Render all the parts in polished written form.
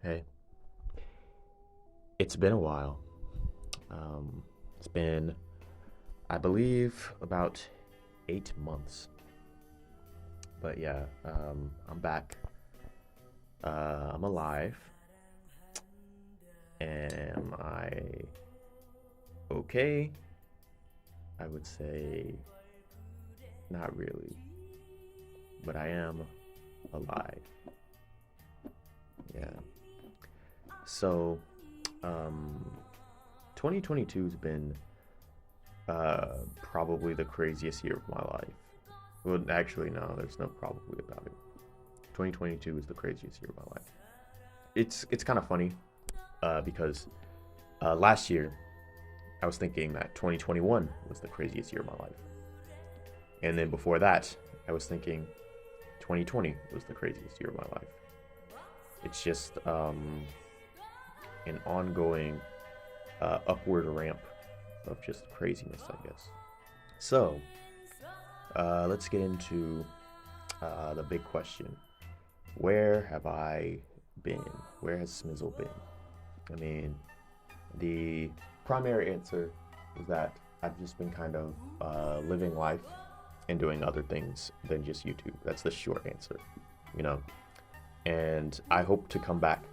Hey, it's been a while. It's been, I believe, about 8 months. But yeah, I'm back. I'm alive. Am I okay? I would say not really, but I am alive. Yeah. So, um, 2022 has been probably the craziest year of my life. Well, actually, no, there's no probably about it. 2022 is the craziest year of my life. It's kind of funny because last year I was thinking that 2021 was the craziest year of my life, and then before that I was thinking 2020 was the craziest year of my life. It's just an ongoing upward ramp of just craziness, I guess. So let's get into the big question: where have I been? Where has Smizzle been? I mean, the primary answer is that I've just been kind of living life and doing other things than just YouTube. That's the short answer, you know. And I hope to come back,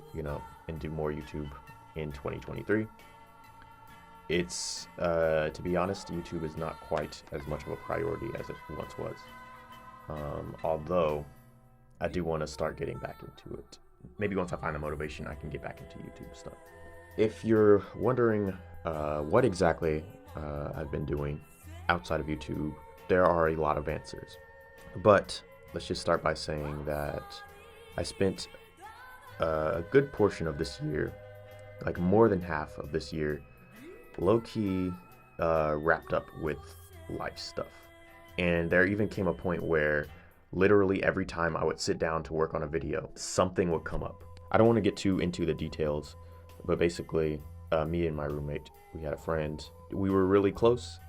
and do more YouTube in 2023. It's, to be honest, YouTube is not quite as much of a priority as it once was. Although I do want to start getting back into it. Maybe once I find the motivation, I can get back into YouTube stuff. If you're wondering what exactly I've been doing outside of YouTube, there are a lot of answers. But let's just start by saying that I spent a good portion of this year, like more than half of this year, low key wrapped up with life stuff. And there even came a point where literally every time I would sit down to work on a video, something would come up. I don't want to get too into the details, but basically, me and my roommate, we had a friend. We were really close,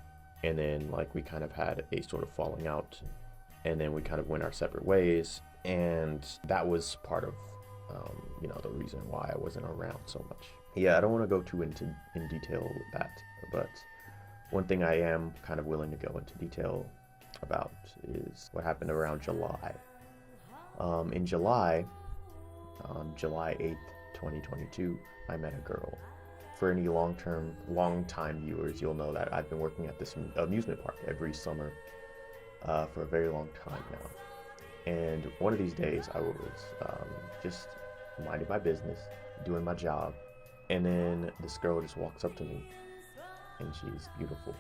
and then like we kind of had a sort of falling out, and then we kind of went our separate ways, and that was part of, the reason why I wasn't around so much. Yeah, I don't want to go too in detail with that, but one thing I am kind of willing to go into detail about is what happened around July. In July, on July 8th, 2022, I met a girl. For any long-time viewers, you'll know that I've been working at this amusement park every summer for a very long time now. And one of these days, I was just minding my business, doing my job, and then this girl just walks up to me, and she's beautiful,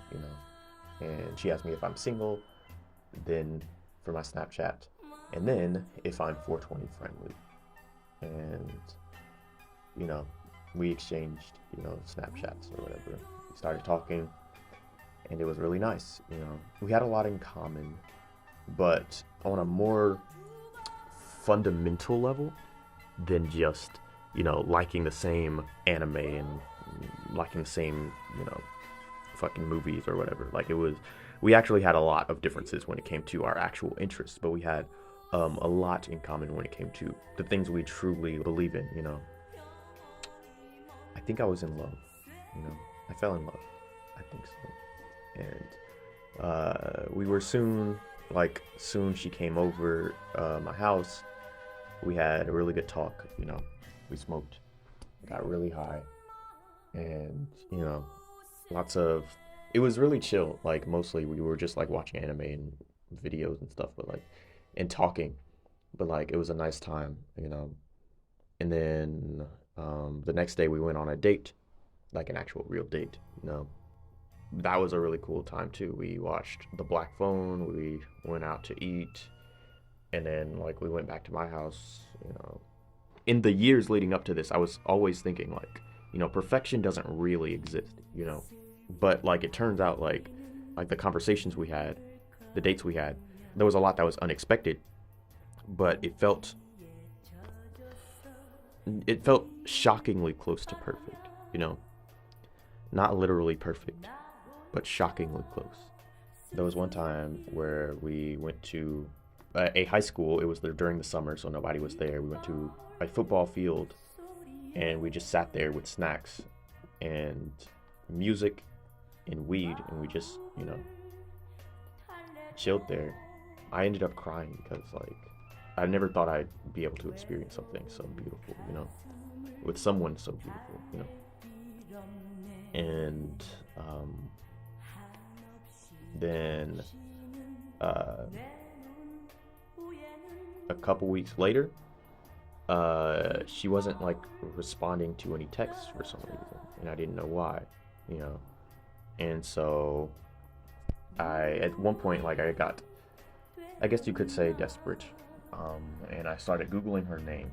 and she asked me if I'm single, then for my Snapchat, and then if I'm 420 friendly. And, we exchanged, Snapchats or whatever. We started talking, and it was really nice, We had a lot in common, but on a more fundamental level than just, liking the same anime and liking the same, fucking movies or whatever. Like, we actually had a lot of differences when it came to our actual interests, but we had a lot in common when it came to the things we truly believe in. I think I was in love, I fell in love. I think so. And we were soon she came over my house. We had a really good talk, we smoked, got really high, and, lots of, it was really chill. Like, mostly we were just like watching anime and videos and stuff, but like, and talking, but like, it was a nice time. And then the next day we went on a date, like an actual real date. That was a really cool time too. We watched The Black Phone, we went out to eat, and then like we went back to my house. In the years leading up to this, I was always thinking like, perfection doesn't really exist. But like it turns out like the conversations we had, the dates we had, there was a lot that was unexpected, but it felt shockingly close to perfect. Not literally perfect, but shockingly close. There was one time where we went to a high school. It was there during the summer, so nobody was there. We went to a football field and we just sat there with snacks and music and weed, and we just, chilled there. I ended up crying because, like, I never thought I'd be able to experience something so beautiful, with someone so beautiful. And then uh, a couple weeks later, she wasn't like responding to any texts for some reason, and I didn't know why, you know. And so at one point, like, I guess you could say, desperate, and I started Googling her name,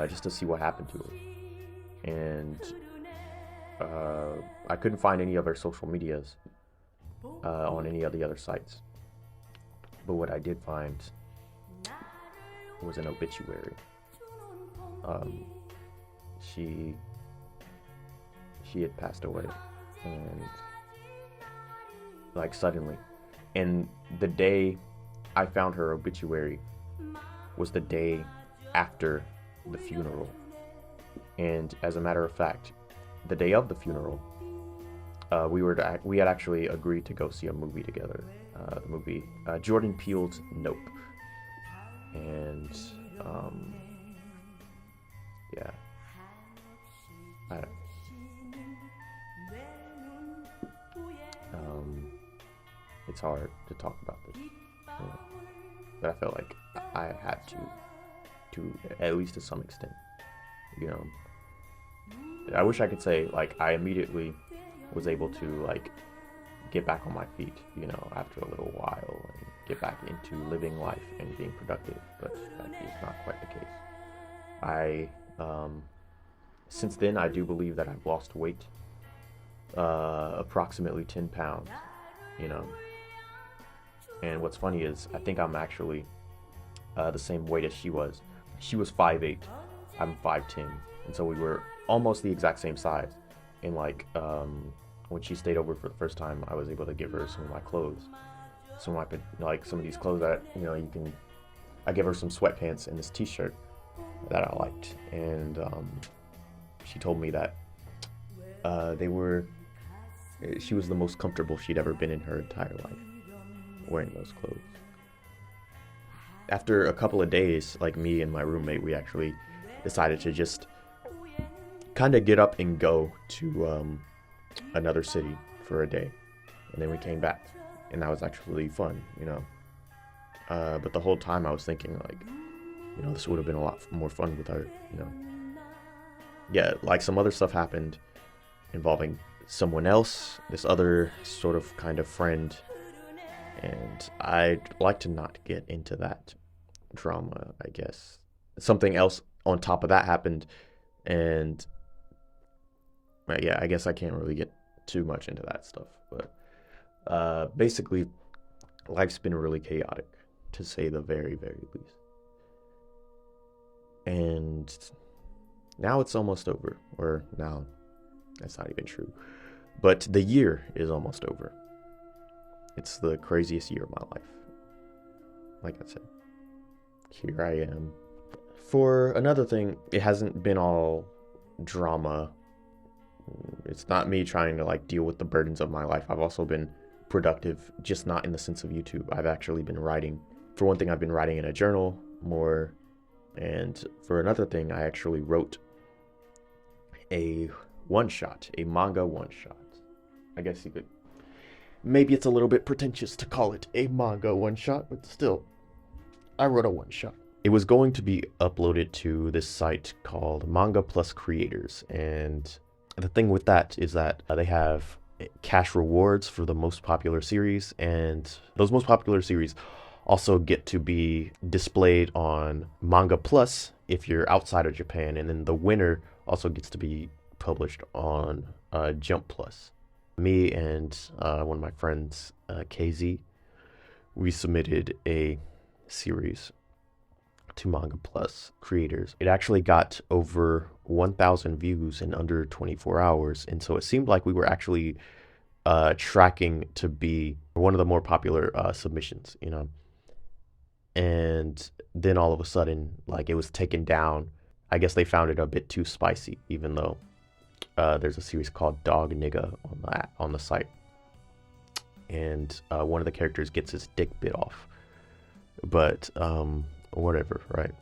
just to see what happened to her. And I couldn't find any of her social medias on any of the other sites. But what I did find was an obituary. She had passed away, and like suddenly. And the day I found her obituary was the day after the funeral. And as a matter of fact, the day of the funeral, we had actually agreed to go see a movie together. The movie Jordan Peele's Nope. And yeah, I, it's hard to talk about this, but I felt like I had to at least to some extent, I wish I could say, like, I immediately was able to, like, get back on my feet, after a little while, and get back into living life and being productive, but that is not quite the case. Since then, I do believe that I've lost weight, approximately 10 pounds, and what's funny is I think I'm actually the same weight as she was. She was 5'8", I'm 5'10", and so we were almost the exact same size. And like when she stayed over for the first time, I was able to give her some of my clothes, some of these clothes that I gave her some sweatpants and this t-shirt that I liked, and she told me that she was the most comfortable she'd ever been in her entire life wearing those clothes. After a couple of days, like, me and my roommate, we actually decided to just kind of get up and go to another city for a day, and then we came back, and that was actually fun, but the whole time I was thinking, like, this would have been a lot more fun with her, Yeah, like, some other stuff happened involving someone else, this other sort of kind of friend, and I'd like to not get into that drama, I guess. Something else on top of that happened, and yeah, I guess I can't really get too much into that stuff, but basically, life's been really chaotic, to say the very, very least. And now it's almost over, or now, that's not even true, but the year is almost over. It's the craziest year of my life. Like I said, here I am. For another thing, it hasn't been all drama. It's not me trying to, like, deal with the burdens of my life. I've also been productive, just not in the sense of YouTube. I've actually been writing. For one thing, I've been writing in a journal more. And for another thing, I actually wrote a one-shot, a manga one-shot. I guess you could... Maybe it's a little bit pretentious to call it a manga one-shot, but still, I wrote a one-shot. It was going to be uploaded to this site called Manga Plus Creators, and the thing with that is that they have cash rewards for the most popular series, and those most popular series also get to be displayed on Manga Plus if you're outside of Japan, and then the winner also gets to be published on Jump Plus. Me and one of my friends, KZ, we submitted a series to Manga Plus Creators. It actually got over 1,000 views in under 24 hours, and so it seemed like we were actually tracking to be one of the more popular submissions, And then all of a sudden, like, it was taken down. I guess they found it a bit too spicy, even though there's a series called Dog Nigga on the site, and one of the characters gets his dick bit off. But whatever, right?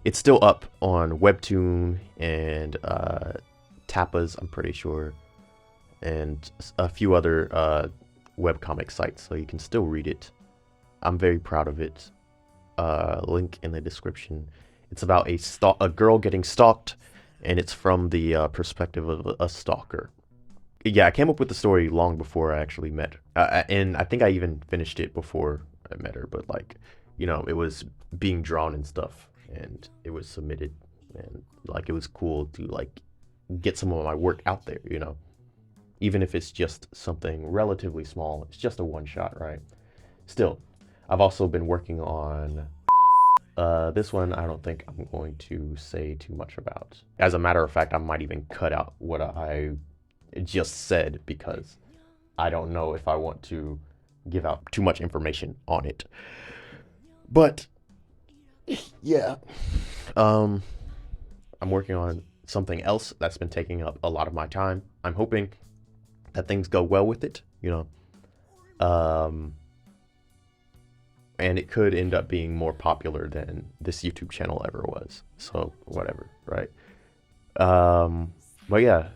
It's still up on Webtoon and Tapas, I'm pretty sure, and a few other webcomic sites, so you can still read it. I'm very proud of it. Link in the description. It's about a girl getting stalked, and it's from the perspective of a stalker. Yeah, I came up with the story long before I actually met her. And I think I even finished it before I met her, but like, you know, it was being drawn and stuff, and it was submitted, and like it was cool to like get some of my work out there, you know, even if it's just something relatively small. It's just a one shot, right? Still, I've also been working on this one. I don't think I'm going to say too much about. As a matter of fact, I might even cut out what I just said, because I don't know if I want to give out too much information on it. But yeah, I'm working on something else that's been taking up a lot of my time. I'm hoping that things go well with it, you know. And it could end up being more popular than this YouTube channel ever was. So whatever, right? But yeah,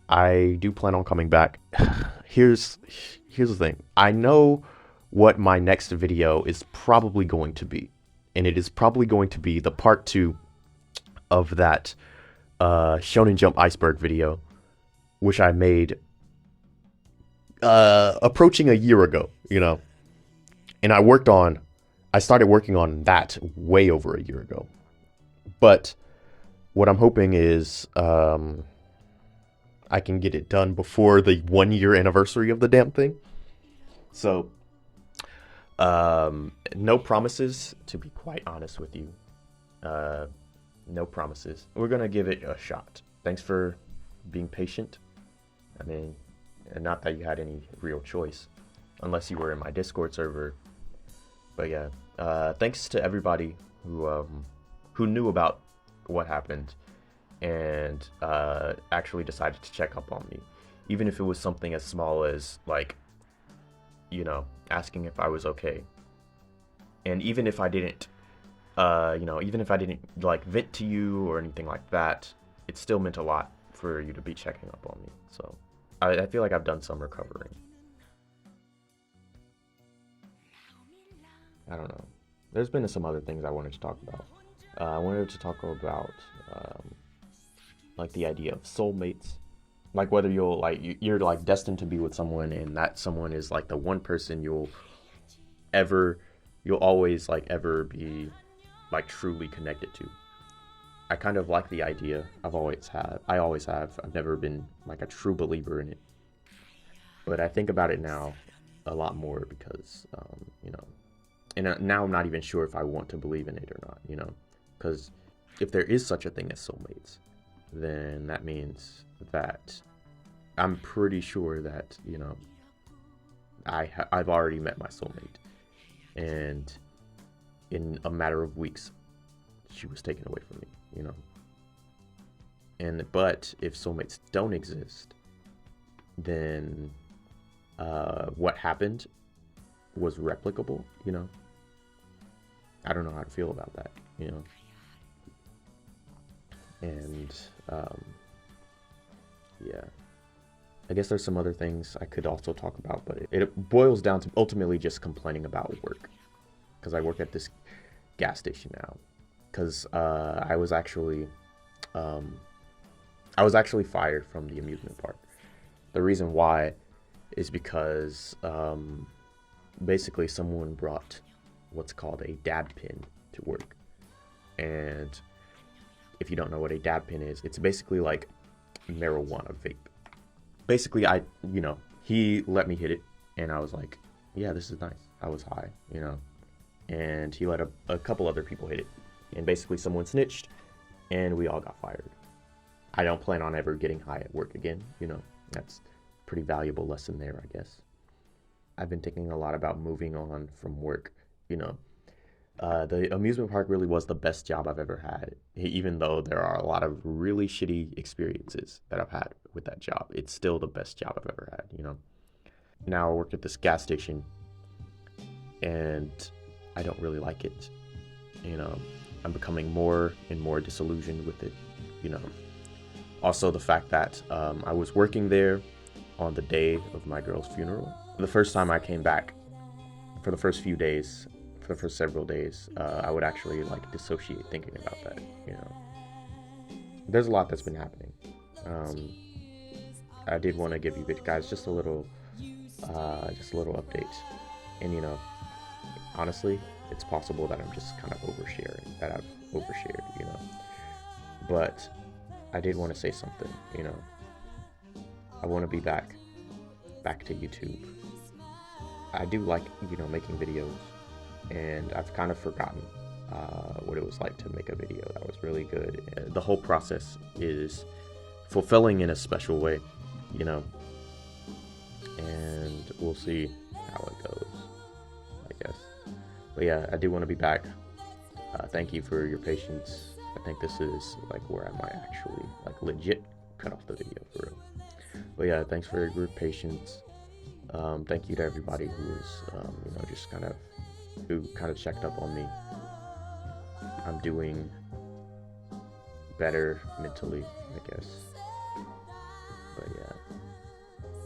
I do plan on coming back. Here's the thing. I know what my next video is probably going to be, and it is probably going to be the part 2 of that Shonen Jump iceberg video, which I made approaching a year ago, you know. And I started working on that way over a year ago. But what I'm hoping is I can get it done before the 1 year anniversary of the damn thing. So no promises, to be quite honest with you. No promises. We're gonna give it a shot. Thanks for being patient. I mean, not that you had any real choice, unless you were in my Discord server. But yeah, thanks to everybody who knew about what happened and actually decided to check up on me, even if it was something as small as, like, you know, asking if I was okay. And even if I didn't, you know, even if I didn't like vent to you or anything like that, it still meant a lot for you to be checking up on me. So I feel like I've done some recovering. I don't know. There's been some other things I wanted to talk about. I wanted to talk about like the idea of soulmates, like whether you'll you're like destined to be with someone, and that someone is like the one person you'll always like ever be like truly connected to. I kind of like the idea. I always have. I've never been like a true believer in it, but I think about it now a lot more because you know. And now I'm not even sure if I want to believe in it or not, you know, because if there is such a thing as soulmates, then that means that I'm pretty sure that, you know, I've already met my soulmate, and in a matter of weeks, she was taken away from me, you know. But if soulmates don't exist, then what happened was replicable, you know. I don't know how to feel about that, you know. And yeah, I guess there's some other things I could also talk about, but it boils down to ultimately just complaining about work, because I work at this gas station now. Because I was actually fired from the amusement park. The reason why is because basically someone brought what's called a dab pin to work. And if you don't know what a dab pin is, it's basically like marijuana vape. Basically, he let me hit it, and I was like, yeah, this is nice. I was high, you know. And he let a couple other people hit it. And basically someone snitched, and we all got fired. I don't plan on ever getting high at work again, you know. That's a pretty valuable lesson there, I guess. I've been thinking a lot about moving on from work, you know. The amusement park really was the best job I've ever had, even though there are a lot of really shitty experiences that I've had with that job. It's still the best job I've ever had. Now I work at this gas station, and I don't really like it. You know, I'm becoming more and more disillusioned with it. You know, also the fact that I was working there on the day of my girl's funeral. The first time I came back, for the first few days, for the first several days, I would actually like dissociate thinking about that. There's a lot that's been happening. I did want to give you guys just a little update. And honestly, it's possible that I'm just kind of that I've overshared. But I did want to say something. I want to be back to YouTube. I do like making videos, and I've kind of forgotten what it was like to make a video that was really good. The whole process is fulfilling in a special way, and we'll see how it goes, I guess. But yeah, I do want to be back. Thank you for your patience. I think this is like where I might actually like legit cut off the video for real. But yeah, thanks for your patience. Thank you to everybody who was who kind of checked up on me. I'm doing better mentally, I guess. But yeah,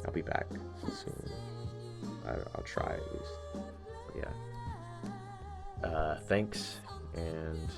I'll be back soon. I'll try at least. But yeah. Thanks, and